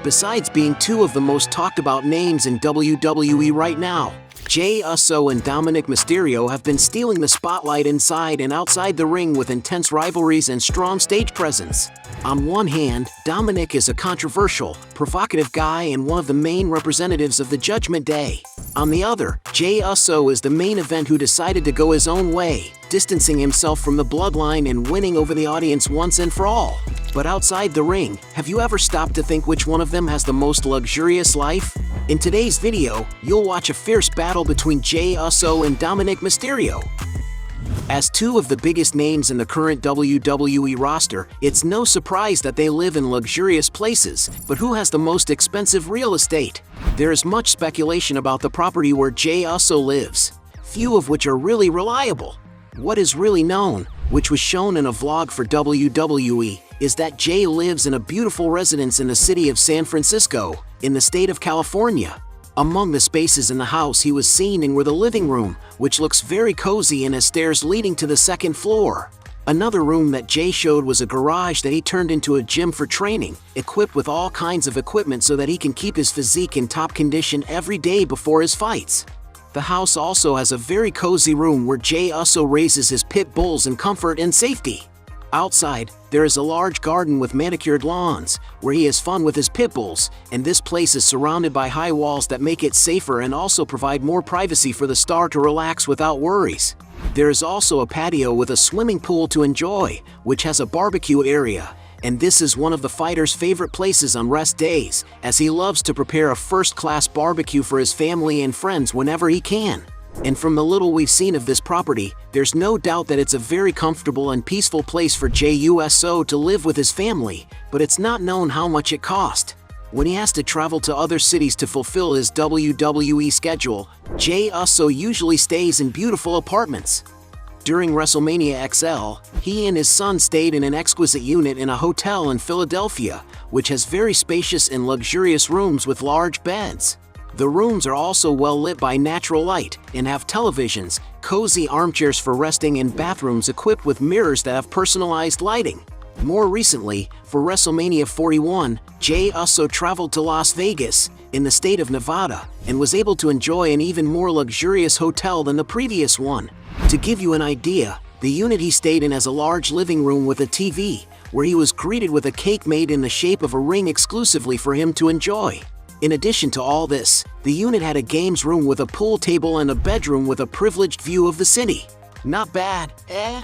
Besides being two of the most talked about names in WWE right now, Jey Uso and Dominick Mysterio have been stealing the spotlight inside and outside the ring with intense rivalries and strong stage presence. On one hand, Dominik is a controversial, provocative guy and one of the main representatives of the Judgment Day. On the other, Jey Uso is the main event who decided to go his own way, distancing himself from the bloodline and winning over the audience once and for all. But outside the ring, have you ever stopped to think which one of them has the most luxurious life? In today's video, you'll watch a fierce battle between Jey Uso and Dominick Mysterio. As two of the biggest names in the current WWE roster, it's no surprise that they live in luxurious places, but who has the most expensive real estate? There is much speculation about the property where Jey Uso lives, few of which are really reliable. What is really known, which was shown in a vlog for WWE, is that Jey lives in a beautiful residence in the city of San Francisco, in the state of California. Among the spaces in the house he was seen in were the living room, which looks very cozy and has stairs leading to the second floor. Another room that Jey showed was a garage that he turned into a gym for training, equipped with all kinds of equipment so that he can keep his physique in top condition every day before his fights. The house also has a very cozy room where Jey Uso raises his pit bulls in comfort and safety. Outside, there is a large garden with manicured lawns, where he has fun with his pit bulls, and this place is surrounded by high walls that make it safer and also provide more privacy for the star to relax without worries. There is also a patio with a swimming pool to enjoy, which has a barbecue area, and this is one of the fighter's favorite places on rest days, as he loves to prepare a first-class barbecue for his family and friends whenever he can. And from the little we've seen of this property, there's no doubt that it's a very comfortable and peaceful place for Jey Uso to live with his family, but it's not known how much it cost. When he has to travel to other cities to fulfill his WWE schedule, Jey Uso usually stays in beautiful apartments. During WrestleMania XL, he and his son stayed in an exquisite unit in a hotel in Philadelphia, which has very spacious and luxurious rooms with large beds. The rooms are also well lit by natural light and have televisions, cozy armchairs for resting and bathrooms equipped with mirrors that have personalized lighting. More recently, for WrestleMania 41, Jey Uso traveled to Las Vegas, in the state of Nevada, and was able to enjoy an even more luxurious hotel than the previous one. To give you an idea, the unit he stayed in has a large living room with a TV, where he was greeted with a cake made in the shape of a ring exclusively for him to enjoy. In addition to all this, the unit had a games room with a pool table and a bedroom with a privileged view of the city. Not bad, eh?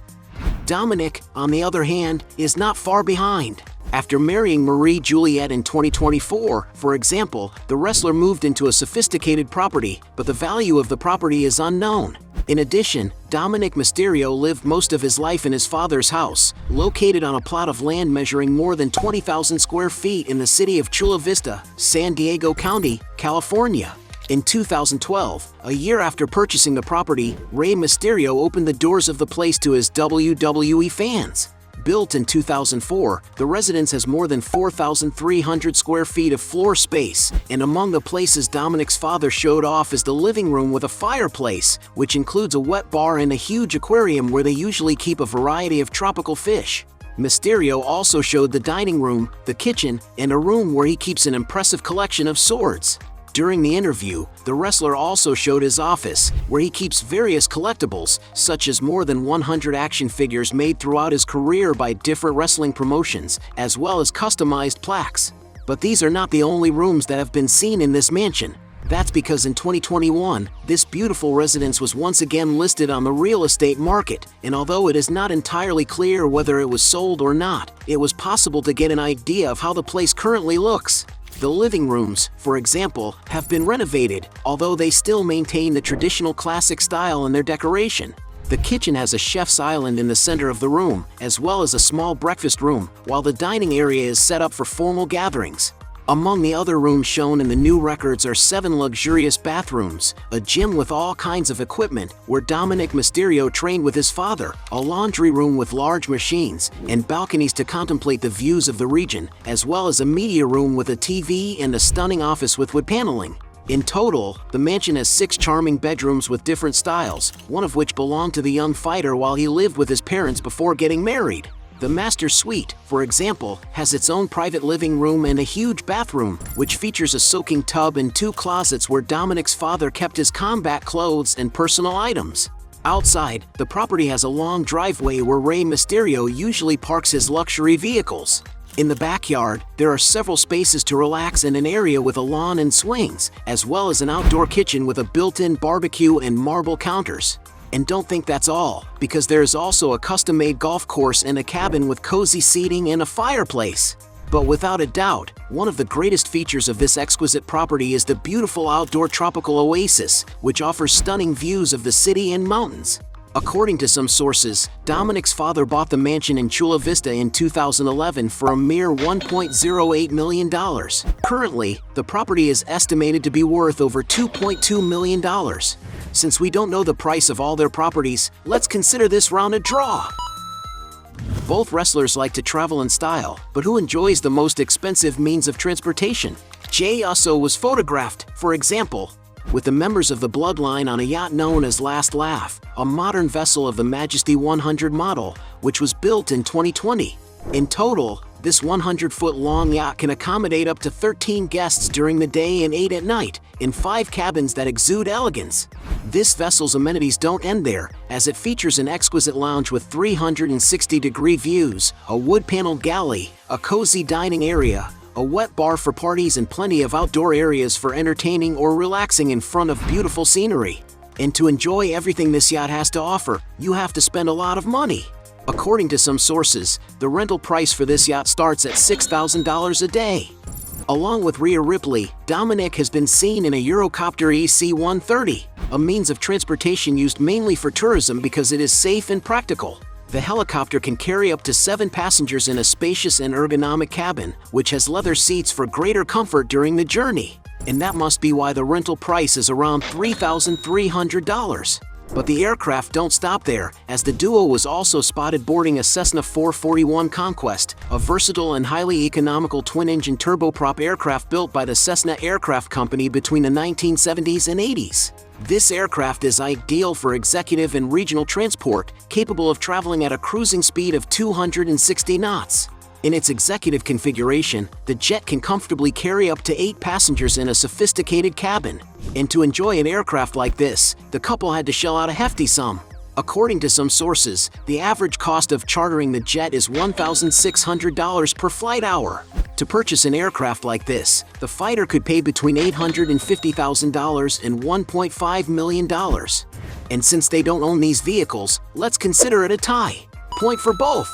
Dominik, on the other hand, is not far behind. After marrying Marie Juliet in 2024, for example, the wrestler moved into a sophisticated property, but the value of the property is unknown. In addition, Dominick Mysterio lived most of his life in his father's house, located on a plot of land measuring more than 20,000 square feet in the city of Chula Vista, San Diego County, California. In 2012, a year after purchasing the property, Rey Mysterio opened the doors of the place to his WWE fans. Built in 2004, the residence has more than 4,300 square feet of floor space, and among the places Dominik's father showed off is the living room with a fireplace, which includes a wet bar and a huge aquarium where they usually keep a variety of tropical fish. Mysterio also showed the dining room, the kitchen, and a room where he keeps an impressive collection of swords. During the interview, the wrestler also showed his office, where he keeps various collectibles, such as more than 100 action figures made throughout his career by different wrestling promotions, as well as customized plaques. But these are not the only rooms that have been seen in this mansion. That's because in 2021, this beautiful residence was once again listed on the real estate market, and although it is not entirely clear whether it was sold or not, it was possible to get an idea of how the place currently looks. The living rooms, for example, have been renovated, although they still maintain the traditional classic style in their decoration. The kitchen has a chef's island in the center of the room, as well as a small breakfast room, while the dining area is set up for formal gatherings. Among the other rooms shown in the new records are 7 luxurious bathrooms, a gym with all kinds of equipment where Dominick Mysterio trained with his father, a laundry room with large machines, and balconies to contemplate the views of the region, as well as a media room with a TV and a stunning office with wood paneling. In total, the mansion has 6 charming bedrooms with different styles, one of which belonged to the young fighter while he lived with his parents before getting married. The Master Suite, for example, has its own private living room and a huge bathroom, which features a soaking tub and 2 closets where Dominik's father kept his combat clothes and personal items. Outside, the property has a long driveway where Rey Mysterio usually parks his luxury vehicles. In the backyard, there are several spaces to relax and an area with a lawn and swings, as well as an outdoor kitchen with a built-in barbecue and marble counters. And don't think that's all, because there is also a custom-made golf course and a cabin with cozy seating and a fireplace. But without a doubt, one of the greatest features of this exquisite property is the beautiful outdoor tropical oasis, which offers stunning views of the city and mountains. According to some sources, Dominik's father bought the mansion in Chula Vista in 2011 for a mere $1.08 million. Currently, the property is estimated to be worth over $2.2 million. Since we don't know the price of all their properties, let's consider this round a draw. Both wrestlers like to travel in style, but who enjoys the most expensive means of transportation? Jey Uso was photographed, for example, with the members of the bloodline on a yacht known as Last Laugh, a modern vessel of the Majesty 100 model, which was built in 2020. In total, this 100-foot-long yacht can accommodate up to 13 guests during the day and 8 at night, in 5 cabins that exude elegance. This vessel's amenities don't end there, as it features an exquisite lounge with 360-degree views, a wood-paneled galley, a cozy dining area, a wet bar for parties and plenty of outdoor areas for entertaining or relaxing in front of beautiful scenery. And to enjoy everything this yacht has to offer, you have to spend a lot of money. According to some sources, the rental price for this yacht starts at $6,000 a day. Along with Rhea Ripley, Dominik has been seen in a Eurocopter EC-130, a means of transportation used mainly for tourism because it is safe and practical. The helicopter can carry up to 7 passengers in a spacious and ergonomic cabin, which has leather seats for greater comfort during the journey. And that must be why the rental price is around $3,300. But the aircraft don't stop there, as the duo was also spotted boarding a Cessna 441 Conquest, a versatile and highly economical twin-engine turboprop aircraft built by the Cessna Aircraft Company between the 1970s and 80s. This aircraft is ideal for executive and regional transport, capable of traveling at a cruising speed of 260 knots. In its executive configuration, the jet can comfortably carry up to 8 passengers in a sophisticated cabin. And to enjoy an aircraft like this, the couple had to shell out a hefty sum. According to some sources, the average cost of chartering the jet is $1,600 per flight hour. To purchase an aircraft like this, the fighter could pay between $850,000 and $1.5 million. And since they don't own these vehicles, let's consider it a tie. Point for both.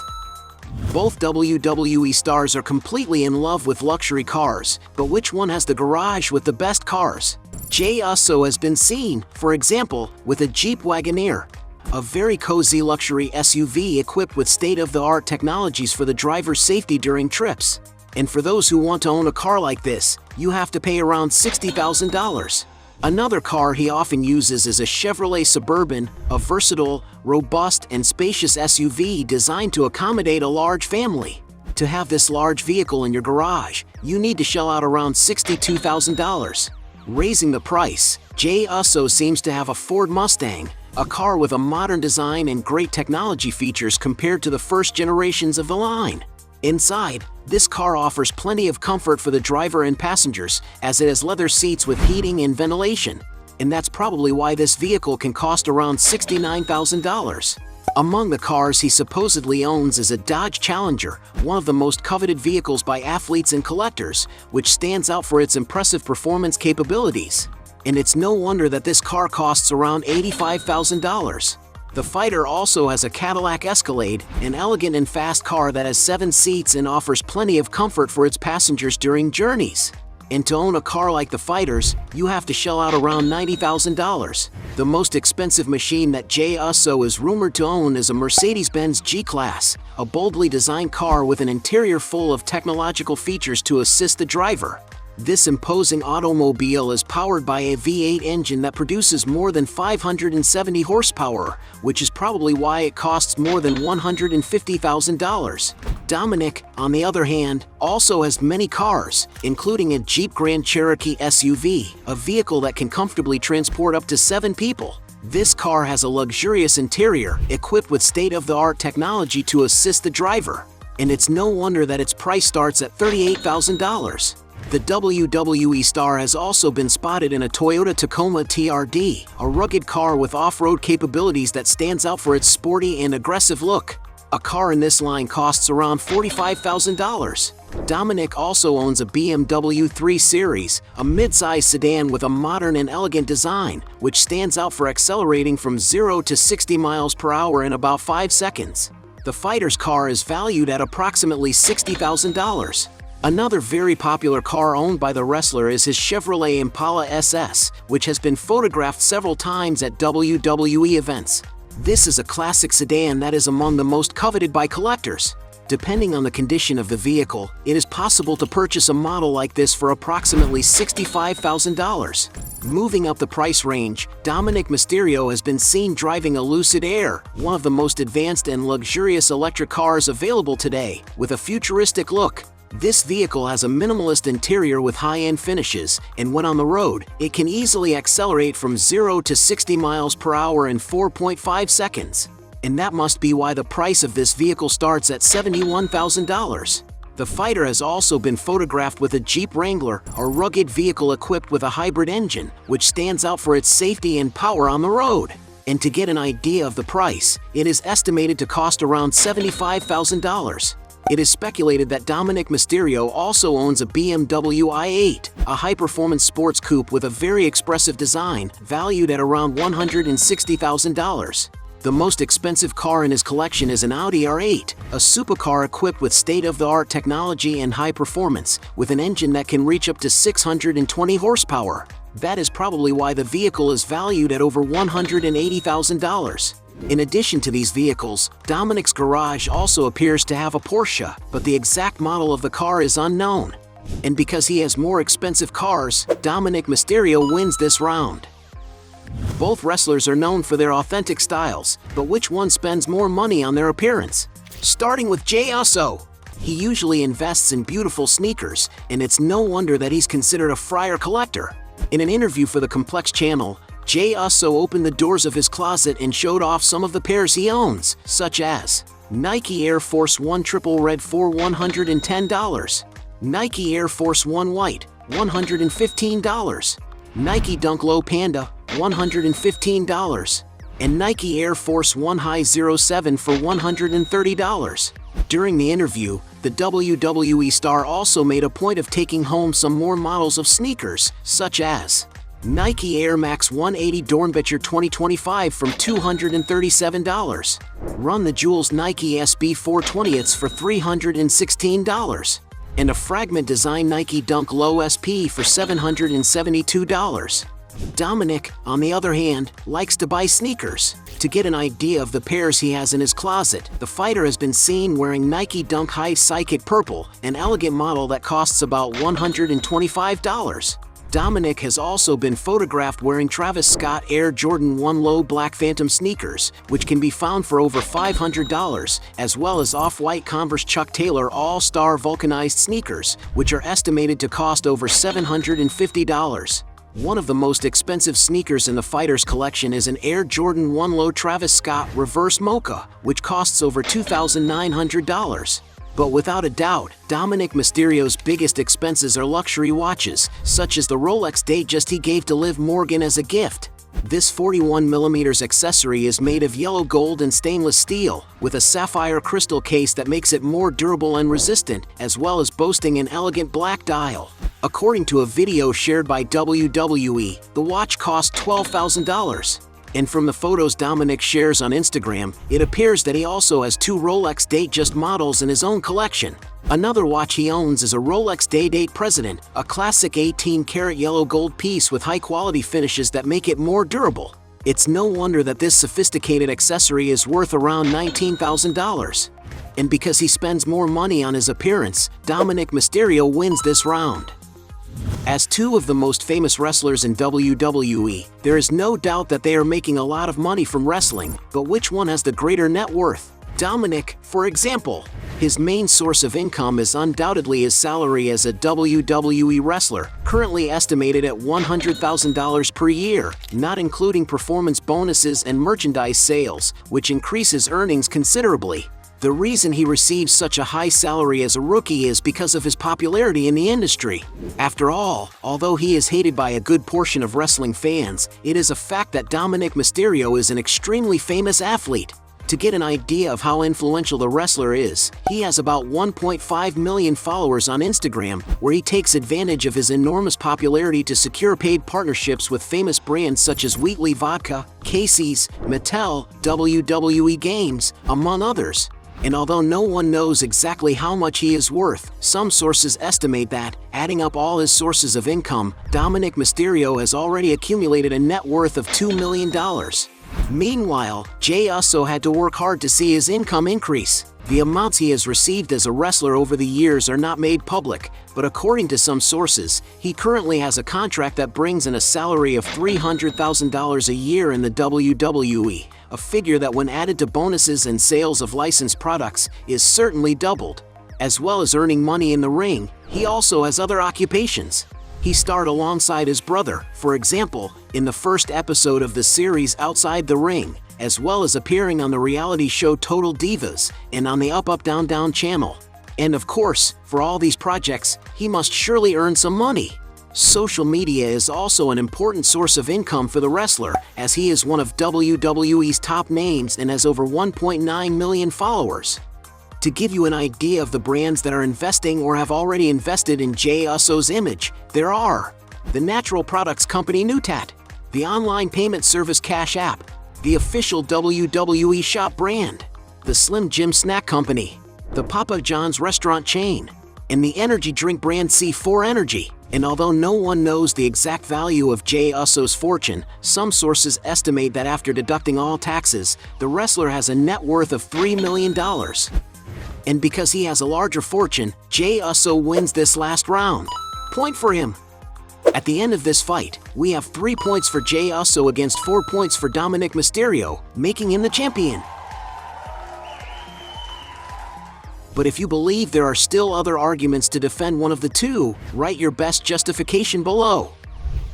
Both WWE stars are completely in love with luxury cars, but which one has the garage with the best cars? Jey Uso has been seen, for example, with a Jeep Wagoneer, a very cozy luxury SUV equipped with state-of-the-art technologies for the driver's safety during trips. And for those who want to own a car like this, you have to pay around $60,000. Another car he often uses is a Chevrolet Suburban, a versatile, robust, and spacious SUV designed to accommodate a large family. To have this large vehicle in your garage, you need to shell out around $62,000. Raising the price, Jey Uso seems to have a Ford Mustang, a car with a modern design and great technology features compared to the first generations of the line. Inside, this car offers plenty of comfort for the driver and passengers, as it has leather seats with heating and ventilation. And that's probably why this vehicle can cost around $69,000. Among the cars he supposedly owns is a Dodge Challenger, one of the most coveted vehicles by athletes and collectors, which stands out for its impressive performance capabilities. And it's no wonder that this car costs around $85,000. The fighter also has a Cadillac Escalade, an elegant and fast car that has 7 seats and offers plenty of comfort for its passengers during journeys. And to own a car like the fighter's, you have to shell out around $90,000. The most expensive machine that Jey Uso is rumored to own is a Mercedes-Benz G-Class, a boldly designed car with an interior full of technological features to assist the driver. This imposing automobile is powered by a V8 engine that produces more than 570 horsepower, which is probably why it costs more than $150,000. Dominik, on the other hand, also has many cars, including a Jeep Grand Cherokee SUV, a vehicle that can comfortably transport up to 7 people. This car has a luxurious interior, equipped with state-of-the-art technology to assist the driver. And it's no wonder that its price starts at $38,000. The WWE star has also been spotted in a Toyota Tacoma TRD, a rugged car with off-road capabilities that stands out for its sporty and aggressive look. A car in this line costs around $45,000. Dominik also owns a BMW 3 Series, a mid-size sedan with a modern and elegant design, which stands out for accelerating from 0 to 60 miles per hour in about 5 seconds. The fighter's car is valued at approximately $60,000. Another very popular car owned by the wrestler is his Chevrolet Impala SS, which has been photographed several times at WWE events. This is a classic sedan that is among the most coveted by collectors. Depending on the condition of the vehicle, it is possible to purchase a model like this for approximately $65,000. Moving up the price range, Dominick Mysterio has been seen driving a Lucid Air, one of the most advanced and luxurious electric cars available today, with a futuristic look. This vehicle has a minimalist interior with high-end finishes, and when on the road, it can easily accelerate from 0 to 60 miles per hour in 4.5 seconds. And that must be why the price of this vehicle starts at $71,000. The fighter has also been photographed with a Jeep Wrangler, a rugged vehicle equipped with a hybrid engine, which stands out for its safety and power on the road. And to get an idea of the price, it is estimated to cost around $75,000. It is speculated that Dominick Mysterio also owns a BMW i8, a high-performance sports coupe with a very expressive design, valued at around $160,000. The most expensive car in his collection is an Audi R8, a supercar equipped with state-of-the-art technology and high performance, with an engine that can reach up to 620 horsepower. That is probably why the vehicle is valued at over $180,000. In addition to these vehicles, Dominik's garage also appears to have a Porsche, but the exact model of the car is unknown. And because he has more expensive cars, Dominick Mysterio wins this round. Both wrestlers are known for their authentic styles, but which one spends more money on their appearance? Starting with Jey Uso. He usually invests in beautiful sneakers, and it's no wonder that he's considered a fryer collector. In an interview for the Complex channel, Jey Uso opened the doors of his closet and showed off some of the pairs he owns, such as Nike Air Force 1 Triple Red for $110, Nike Air Force 1 White, $115, Nike Dunk Low Panda, $115, and Nike Air Force 1 High 07 for $130. During the interview, the WWE star also made a point of taking home some more models of sneakers, such as Nike Air Max 180 Dornbitcher 2025 from $237, Run the Jewels Nike SB 420ths for $316, and a Fragment Design Nike Dunk Low SP for $772. Dominik, on the other hand, likes to buy sneakers. To get an idea of the pairs he has in his closet, the fighter has been seen wearing Nike Dunk High Psychic Purple, an elegant model that costs about $125. Dominik has also been photographed wearing Travis Scott Air Jordan 1 Low Black Phantom sneakers, which can be found for over $500, as well as off-white Converse Chuck Taylor All-Star vulcanized sneakers, which are estimated to cost over $750. One of the most expensive sneakers in the fighter's collection is an Air Jordan 1 Low Travis Scott Reverse Mocha, which costs over $2,900. But without a doubt, Dominick Mysterio's biggest expenses are luxury watches, such as the Rolex Datejust he gave to Liv Morgan as a gift. This 41mm accessory is made of yellow gold and stainless steel, with a sapphire crystal case that makes it more durable and resistant, as well as boasting an elegant black dial. According to a video shared by WWE, the watch cost $12,000. And from the photos Dominik shares on Instagram, it appears that he also has 2 Rolex Datejust models in his own collection. Another watch he owns is a Rolex Day-Date President, a classic 18-karat yellow gold piece with high-quality finishes that make it more durable. It's no wonder that this sophisticated accessory is worth around $19,000. And because he spends more money on his appearance, Dominick Mysterio wins this round. As 2 of the most famous wrestlers in WWE, there is no doubt that they are making a lot of money from wrestling, but which one has the greater net worth? Dominik, for example, his main source of income is undoubtedly his salary as a WWE wrestler, currently estimated at $100,000 per year, not including performance bonuses and merchandise sales, which increases earnings considerably. The reason he receives such a high salary as a rookie is because of his popularity in the industry. After all, although he is hated by a good portion of wrestling fans, it is a fact that Dominick Mysterio is an extremely famous athlete. To get an idea of how influential the wrestler is, he has about 1.5 million followers on Instagram, where he takes advantage of his enormous popularity to secure paid partnerships with famous brands such as Wheatley Vodka, Casey's, Mattel, WWE Games, among others. And although no one knows exactly how much he is worth, some sources estimate that, adding up all his sources of income, Dominick Mysterio has already accumulated a net worth of $2 million. Meanwhile, Jey Uso had to work hard to see his income increase. The amounts he has received as a wrestler over the years are not made public, but according to some sources, he currently has a contract that brings in a salary of $300,000 a year in the WWE, a figure that when added to bonuses and sales of licensed products, is certainly doubled. As well as earning money in the ring, he also has other occupations. He starred alongside his brother, for example, in the first episode of the series Outside the Ring, as well as appearing on the reality show Total Divas and on the Up Up Down Down channel. And of course, for all these projects, he must surely earn some money. Social media is also an important source of income for the wrestler, as he is one of WWE's top names and has over 1.9 million followers. To give you an idea of the brands that are investing or have already invested in Jey Uso's image, there are the natural products company Newtat, the online payment service Cash App, the official WWE shop brand, the Slim Jim snack company, the Papa John's restaurant chain, and the energy drink brand C4 Energy. And although no one knows the exact value of Jey Uso's fortune, some sources estimate that after deducting all taxes, the wrestler has a net worth of $3 million. And because he has a larger fortune, Jey Uso wins this last round. Point for him. At the end of this fight, we have 3 points for Jey Uso against 4 points for Dominick Mysterio, making him the champion. But if you believe there are still other arguments to defend one of the two, write your best justification below.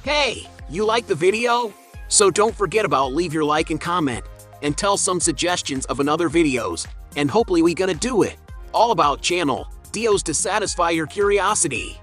Hey, you like the video? So don't forget about leave your like and comment, and tell some suggestions of another videos, and hopefully we gonna do it. All about channel, Dios to satisfy your curiosity.